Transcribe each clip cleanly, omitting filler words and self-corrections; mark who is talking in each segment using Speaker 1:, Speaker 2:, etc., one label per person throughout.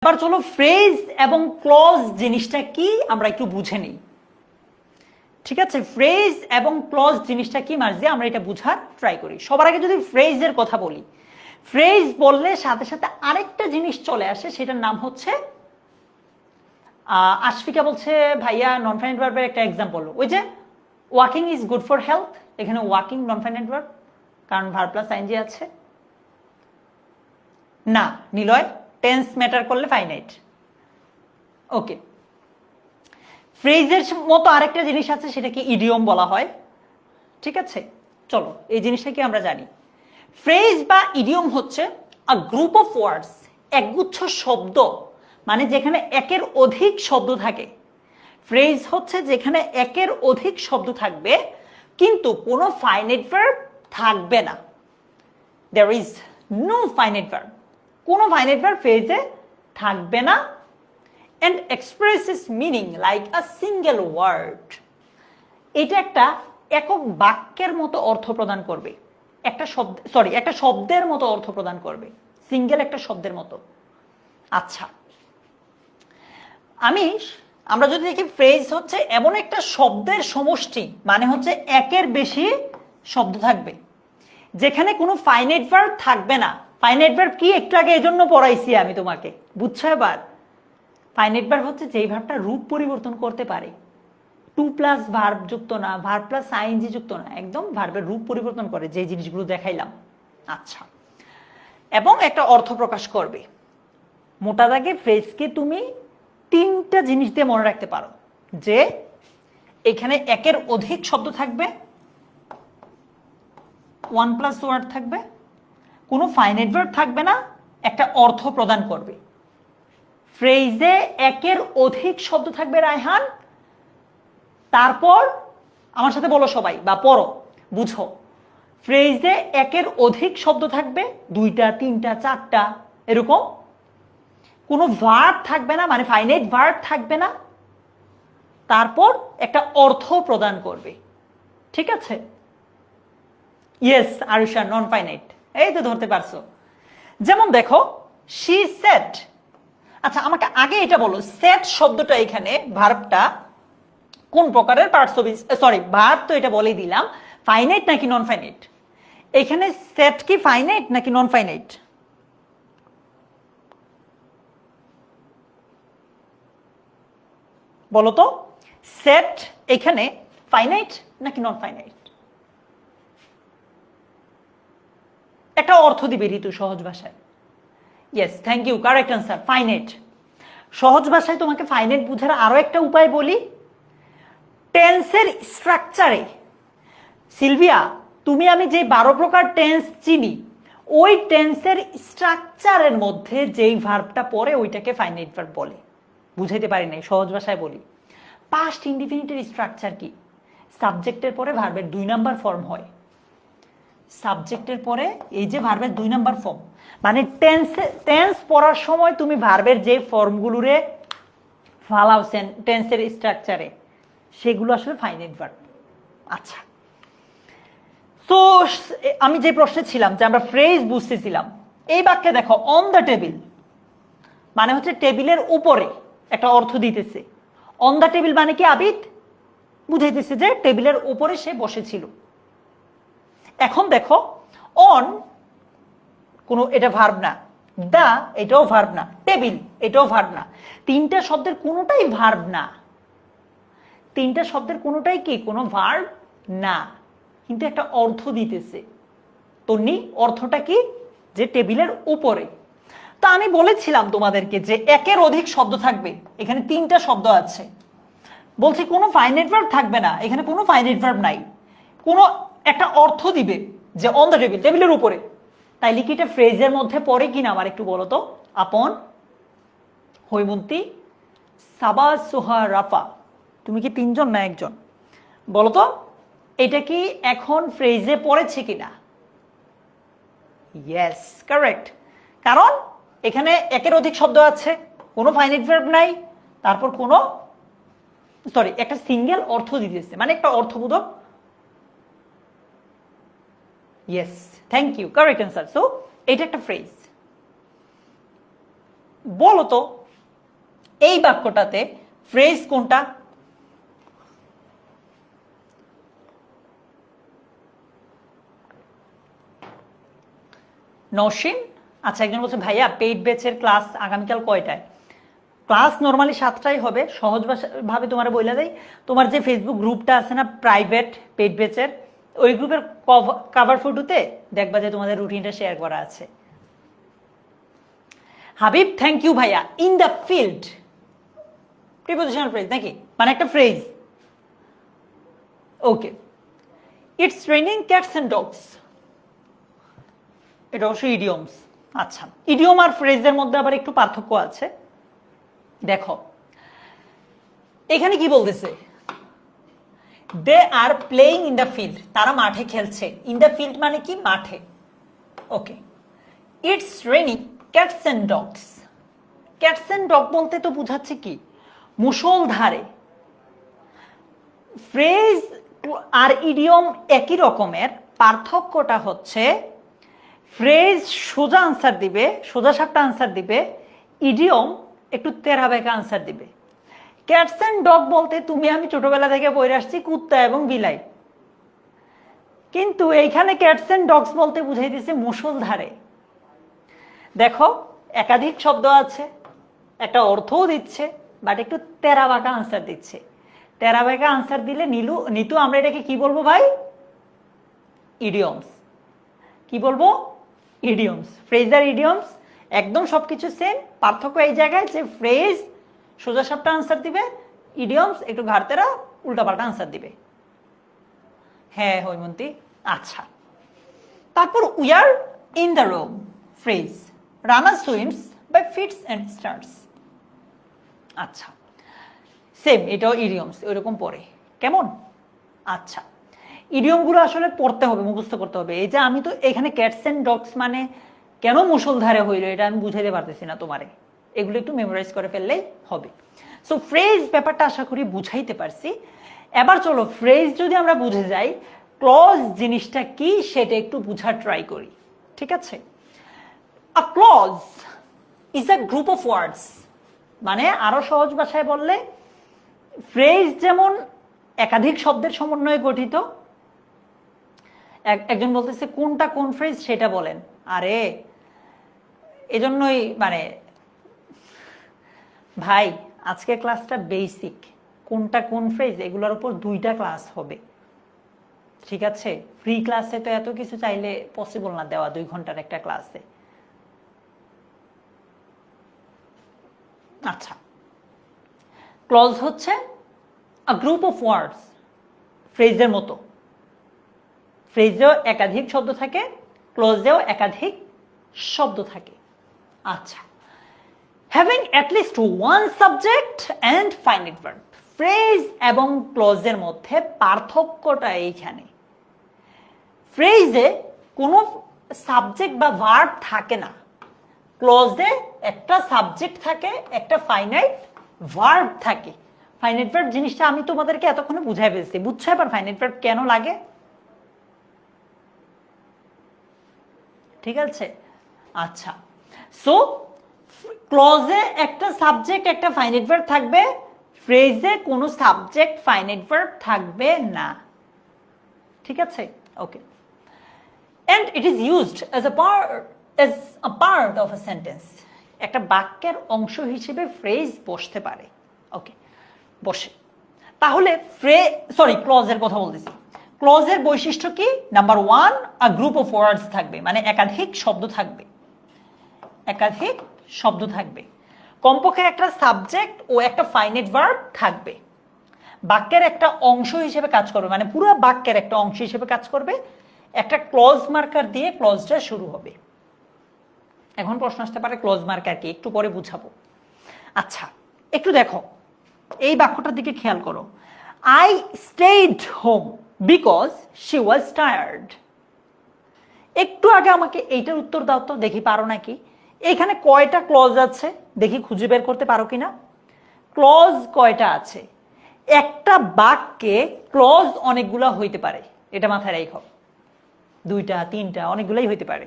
Speaker 1: এবার চলো ফ্রেজ এবং ক্লজ জিনিসটা কি আমরা একটু বুঝে নিই। ঠিক আছে, ফ্রেজ এবং ক্লজ জিনিসটা কি মাঝে আমরা এটা বুঝার ট্রাই করি। সবার আগে যদি ফ্রেজের কথা বলি, ফ্রেজ বললে সাথে সাথে আরেকটা জিনিস চলে আসে, সেটার নাম হচ্ছে আশফিকা বলছে ভাইয়া নন ফাইনাইট ভার্বের একটা এক্সাম্পল, ওই যে walking is good for health, এখানে ওয়াকিং নন ফাইনাইট ভার্ব কারণ ভার্ব প্লাস আইএনজি আছে না। নিলয় টেন্স ম্যাটার করলে ফাইনাইট। ওকে, ফ্রেজের মতো আরেকটা জিনিস আছে, সেটাকে ইডিয়ম বলা হয়। ঠিক আছে, চলো এই জিনিসটা কি আমরা জানি। ফ্রেজ বা ইডিয়ম হচ্ছে আ গ্রুপ অফ ওয়ার্ডস, একগুচ্ছ শব্দ, মানে যেখানে একের অধিক শব্দ থাকে। ফ্রেজ হচ্ছে যেখানে একের অধিক শব্দ থাকবে কিন্তু কোনো ফাইনাইট ভার্ব থাকবে না। There is no finite verb, কোনো ফাইনাইট ভার্ব ফ্রেজে থাকবে না। and expresses meaning like a single word, এটা একটা একক বাক্যের মতো অর্থ প্রদান করবে, একটা শব্দ একটা শব্দের মতো অর্থ প্রদান করবে, সিঙ্গেল একটা শব্দের মতো। আচ্ছা, আমরা যদি দেখি ফ্রেজ হচ্ছে এমন একটা শব্দের সমষ্টি, মানে হচ্ছে একের বেশি শব্দ থাকবে যেখানে কোনো ফাইনাইট ভার্ব থাকবে না। ফাইনাইট ভার্ব কি একটু আগে এজন্য পড়াইছি আমি তোমাকে, বুঝছো এবার? ফাইনাইট ভার্ব হচ্ছে যেই ভার্বটা রূপ পরিবর্তন করতে পারে, টু প্লাস ভার্ব যুক্ত না, ভার্ব প্লাস আইএনজি যুক্ত না, একদম ভার্বের রূপ পরিবর্তন করে, যে জিনিসগুলো দেখাইলাম। আচ্ছা, এবং একটা অর্থ প্রকাশ করবে। মোটা দাগে ফ্রেজকে তুমি তিনটা জিনিস দিয়ে মনে রাখতে পারো, যে এখানে একের অধিক শব্দ থাকবে, ওয়ান প্লাস ওয়ার্ড থাকবে, কোনো ফাইনাইট ভার্ব থাকবে না, একটা অর্থ প্রদান করবে। ফ্রেজে একের অধিক শব্দ থাকবে রায়হান, তারপর আমার সাথে বলো সবাই বা পড়ো, বুঝো। ফ্রেজে একের অধিক শব্দ থাকবে, দুইটা, তিনটা, চারটা, এরকম। কোনো ভার্ব থাকবে না, মানে ফাইনাইট ভার্ব থাকবে না, তারপর একটা অর্থ প্রদান করবে। ঠিক আছে? ইয়েস আরুষা, নন ফাইনাইট, এই তো ধরতে পারছো। যেমন দেখো, শি সেড। আচ্ছা, আমাকে আগে এটা বলো, সেট শব্দটা এখানে ভার্বটা কোন প্রকারের পার্টস অফ ভার্ব তো এটা বলেই দিলাম, ফাইনাইট নাকি নন ফাইনাইট? এখানে সেট কি ফাইনাইট নাকি নন ফাইনাইট? বলো তো, সেট এখানে ফাইনাইট নাকি নন ফাইনাইট? একটা অর্থ দিবে ঋতু সহজ ভাষায়। Yes, thank you, correct answer, finite. সহজ ভাষায় তোমাকে ফাইনাইট বুঝার আরো একটা উপায় বলি। টেন্সের স্ট্রাকচারে, সিলভিয়া তুমি আমি যে 12 প্রকার টেন্স চিনি, ওই টেন্সের স্ট্রাকচারের মধ্যে যেই ভার্বটা পড়ে ওইটাকে ফাইনাইট ভার্ব বলে। বুঝাইতে পারি নাই, সহজ ভাষায় বলি। পাস্ট ইনডিফিনিটের স্ট্রাকচার কি? সাবজেক্টের পরে ভার্বের 2 নাম্বার ফর্ম হয়। সাবজেক্টের পরে এই যে ভার্বের 2 নাম্বার ফর্ম, মানে টেন্স পড়ার সময় তুমি ভার্বের যে ফর্মগুলোরে ফালাও টেন্সের স্ট্রাকচারে, সেগুলো আসলে ফাইনাইট ভার্ব। আচ্ছা, তো আমি যে প্রশ্নে ছিলাম যে আমরা ফ্রেজ বুঝতেছিলাম, এই বাক্যে দেখো অন দ্য টেবিল মানে হচ্ছে টেবিলের উপরে, একটা অর্থ দিতেছে। অন দ্য টেবিল মানে কি আবিদ? বুঝাইতেছে যে টেবিলের উপরে সে বসেছিল। এখন দেখো, অন কোনো এটা ভার্ব না, দা এটাও ভার্ব না, টেবিল এটাও ভার্ব না, তিনটা শব্দের কোনোটাই ভার্ব না। তিনটা শব্দের কোনোটাই কি কোনো ভার্ব না, কিন্তু একটা অর্থ দিতেছে। তন্নি, অর্থটা কি? যে টেবিলের উপরে। তা আমি বলেছিলাম তোমাদেরকে যে একের অধিক শব্দ থাকবে, এখানে তিনটা শব্দ আছে, বলছি কোনো ফাইনাইট ভার্ব থাকবে না, এখানে কোনো ফাইনাইট ভার্ব নাই, কোনো একটা অর্থ দিবে যে অন দ্য টেবিল, টেবিলের উপরে। তাইলে কি এটা ফ্রেজের মধ্যে পড়ে কিনা আমার একটু বলো তো। আপন, হৈমন্তী, সাবা, সোহা, রাফা, তুমি কি তিনজন না একজন? বলো তো, এটা কি এখন ফ্রেজে পড়েছে কিনা? Yes, correct. কারণ এখানে একের অধিক শব্দ আছে, কোনো ফাইনাইট ভার্ব নাই, তারপর কোনো একটা সিঙ্গেল অর্থ দিতেছে, মানে একটা অর্থবোধক। Yes, thank you, correct answer. So এটা একটা ফ্রেজ। বলো তো এই বাক্যটাতে ফ্রেজ কোনটা? নওশিন, আচ্ছা একজন বলছে ভাইয়া পেইড ব্যাচের ক্লাস আগামীকাল কয়টায়? ক্লাস নর্মালি 7টায় হবে। সহজ ভাবে তোমার বইলা দেই, তোমার যে ফেসবুক গ্রুপটা আছে না প্রাইভেট পেইড ব্যাচের, ওই গ্রুপের কভার ফটোতে দেখবা যে তোমাদের রুটিনটা শেয়ার করা আছে। হাবিব থ্যাংক ইউ ভাইয়া। In the field prepositional phrase নাকি, মানে একটা phrase. Okay, it's raining cats and dogs, এটা অবশ্যই ইডিয়মস। আচ্ছা, ইডিয়ম আর ফ্রেজের মধ্যে আবার একটু পার্থক্য আছে। দেখো এখানে কি বলতেছে, they are playing in the field, তারা মাঠে খেলছে। ইন দ্য ফিল্ড মানে কি, মাঠে। Okay, it's raining cats and dogs. Cats and dog বলতে তো বুঝাচ্ছে কি, মুষলধারে। ফ্রেজ আর ইডিয়ম একই রকমের, পার্থক্যটা হচ্ছে ফ্রেজ সোজা আনসার দিবে, সোজা সাপটা আনসার দিবে, ইডিয়ম একটু তেরা বেঁকা আনসার দিবে। ক্যাটস এন্ড ডগ বলতে তুমি আমি ছোটবেলা থেকে পড়ে আসছি কুত্তা এবং বিলাই, কিন্তু এইখানে ক্যাটস এন্ড ডগস বলতে বুঝাই দিচ্ছে মুষলধারে। দেখো একাধিক শব্দ আছে, একটা অর্থও দিচ্ছে, বাট একটু তেরা বাঁকা আনসার দিচ্ছে। তেরা বাঁকা আনসার দিলে নিতু আমরা এটাকে কি বলবো ভাই? ইডিয়মস। কি বলবো? ইডিয়মস। ফ্রেজ আর ইডিয়মস একদম সবকিছু সেম, পার্থক্য এই জায়গায় যে ফ্রেজ সোজা সাপটা আনসার দিবে, ইডিয়মস একটু ঘাড়তেরা উল্টাপাল্টা আনসার দিবে। হ্যাঁ হৈমন্তী। আচ্ছা, তারপর we are in the room phrase, Rana swims by fits and starts. আচ্ছা, সেম, এটাও ইডিয়মস, ওইরকম পড়ে কেমন? আচ্ছা, ইডিয়মগুলো আসলে পড়তে হবে, মুখস্থ করতে হবে। এই যে আমি তো এখানে ক্যাটস এন্ড ডগস মানে কেন মুষলধারে হইলো এটা আমি বুঝাইতে পারতেছি না তোমারে, এগুলো একটু মেমোরাইজ করে ফেললেই হবে। সো ফ্রেজ ব্যাপারটা আশা করি বুঝাইতে পারছি। এবার চলো ফ্রেজ যদি আমরা বুঝে যাই, ক্লজ জিনিসটা কি সেটা একটু বুঝার ট্রাই করি, ঠিক আছে? A clause is a group of words, মানে আরো সহজ ভাষায় বললে ফ্রেজ যেমন একাধিক শব্দের সমন্বয়ে গঠিত। একজন বলতেছে কোনটা কোন ফ্রেজ সেটা বলেন। আরে এজন্যই মানে ভাই আজকের ক্লাসটা বেসিক, কোনটা কোন ফ্রেজ এগুলোর উপর 2টা ক্লাস হবে, ঠিক আছে? ফ্রি ক্লাসে তো এত কিছু চাইলে পসিবল না দেওয়া 2 ঘন্টার একটা ক্লাসে। আচ্ছা, ক্লজ হচ্ছে আ গ্রুপ অফ ওয়ার্ডস, ফ্রেজের মতো। ফ্রেজেও একাধিক শব্দ থাকে, ক্লজেও একাধিক শব্দ থাকে। আচ্ছা, having at least one subject and finite verb. Phrase এবং ক্লজের মধ্যে পার্থক্যটা এইখানে, ফ্রেজে কোনো সাবজেক্ট বা ভার্ব থাকে না, ক্লজে একটা সাবজেক্ট থাকে, একটা ফাইনাইট ভার্ব থাকে। ফাইনাইট ভার্ব জিনিসটা আমি তোমাদেরকে এতক্ষণে বুঝাই ফেলছি, বুঝছো এবার ফাইনাইট ভার্ব কেন লাগে? ঠিক আছে, আচ্ছা। সো ক্লজে একটা সাবজেক্ট একটা ফাইনাইট ভার্ব থাকবে, ফ্রেজে কোনো সাবজেক্ট ফাইনাইট ভার্ব থাকবে না, ঠিক আছে? ওকে, and it is used as a part of a sentence, একটা বাক্যের অংশ হিসেবে ফ্রেজ বসতে পারে। ওকে, বসে। তাহলে ক্লজের কথা বলতেছি। ক্লজের বৈশিষ্ট্য কি? নাম্বার 1, আ গ্রুপ অফ ওয়ার্ডস থাকবে, মানে একাধিক শব্দ থাকবে, একাধিক শব্দ থাকবে, কমপক্ষে একটা সাবজেক্ট ও একটা ফাইনাইট ভার্ব থাকবে, বাক্যের একটা অংশ হিসেবে কাজ করবে, মানে পুরো বাক্যের একটা অংশ হিসেবে কাজ করবে। একটা ক্লজ মার্কার দিয়ে ক্লজটা শুরু হবে। এখন প্রশ্ন আসতে পারে ক্লজ মার্কার কি, একটু পরে বুঝাবো। আচ্ছা, একটু দেখো এই বাক্যটার দিকে খেয়াল করো। I stayed home because she was tired. একটু আগে আমাকে এইটার উত্তর দাও তো, দেখি পারো নাকি। এখানে কয়টা ক্লজ আছে দেখি, খুঁজে বের করতে পারো কিনা। ক্লজ কয়টা আছে? একটা বাক্যে ক্লজ অনেকগুলা হইতে পারে, এটা মাথায় রাখো। 2টা 3টা অনেকগুলাই হইতে পারে।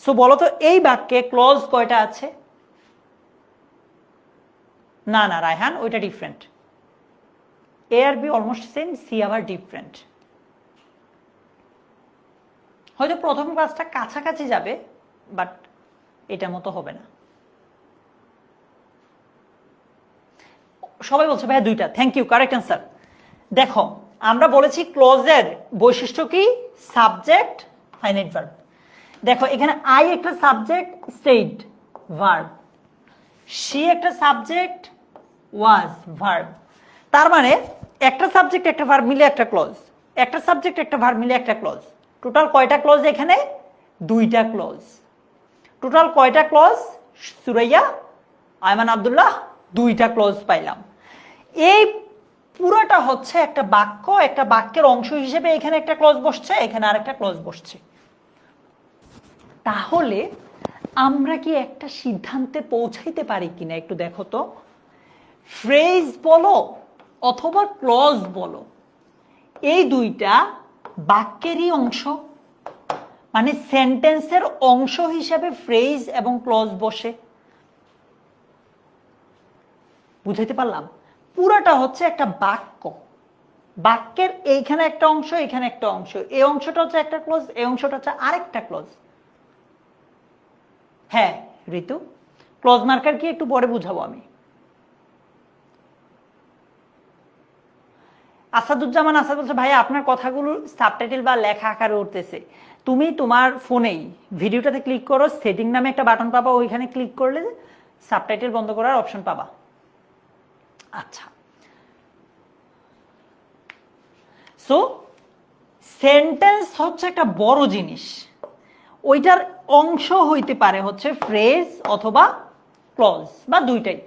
Speaker 1: সো বলো তো এই বাক্যে ক্লজ কয়টা আছে? না না রায়হান, ওইটা ডিফারেন্ট। এ আর বি অলমোস্ট সেম, সি আবার ডিফারেন্ট। হয়তো প্রথম ক্লাসটা কাছাকাছি যাবে, বাট এটার মতো হবে না। সবাই বলছে ভাইয়া দুইটা, থ্যাংক ইউ, কারেক্ট অ্যান্সার। দেখো আমরা বলেছি ক্লজের বৈশিষ্ট্য কি, সাবজেক্ট ফাইনাইট ভার্ব। দেখো এখানে আই একটা সাবজেক্ট স্টেট ভার্ব, সি একটা সাবজেক্ট ওয়াজ ভার্ব। তার মানে একটা সাবজেক্ট একটা ভার্ব মিলে একটা ক্লজ, একটা সাবজেক্ট একটা ভার্ব মিলে একটা ক্লজ। টোটাল কয়টা ক্লজ এখানে, দুইটা ক্লজ। টোটাল কয়টা ক্লজ সুরাইয়া, আয়মান আব্দুল্লাহ, দুইটা ক্লজ পাইলাম। এই পুরোটা হচ্ছে একটা বাক্য, একটা বাক্যের অংশ হিসেবে এখানে একটা ক্লজ বসছে, এখানে আরেকটা ক্লজ বসছে। তাহলে আমরা কি একটা সিদ্ধান্তে পৌঁছাইতে পারি কিনা একটু দেখো তো। ফ্রেজ বলো অথবা ক্লজ বলো, এই দুইটা বাক্যেরই অংশ, মানে সেন্টেন্সের অংশ হিসেবে ফ্রেজ এবং ক্লজ বসে। বুঝাইতে পারলাম? পুরাটা হচ্ছে একটা বাক্য, বাক্যের এইখানে একটা অংশ, এখানে একটা অংশ, এই অংশটা হচ্ছে একটা ক্লজ, এই অংশটা হচ্ছে আরেকটা ক্লজ। হ্যাঁ ঋতু, ক্লজ মার্কার কি একটু পরে বুঝাবো আমি। আসাদুজ্জামান আসাদ বলছে ভাইয়া আপনার কথাগুলো সাবটাইটেল বা লেখা আকারে উঠতেছে। তুমি তোমার ফোনেই ভিডিওটাতে ক্লিক করো, সেটিং নামে একটা বাটন পাবা, ওইখানে ক্লিক করলে সাবটাইটেল বন্ধ করার অপশন পাবা। আচ্ছা, সো সেন্টেন্স হচ্ছে একটা বড় জিনিস, ওইটার অংশ হইতে পারে হচ্ছে ফ্রেজ অথবা ক্লজ বা দুইটাই।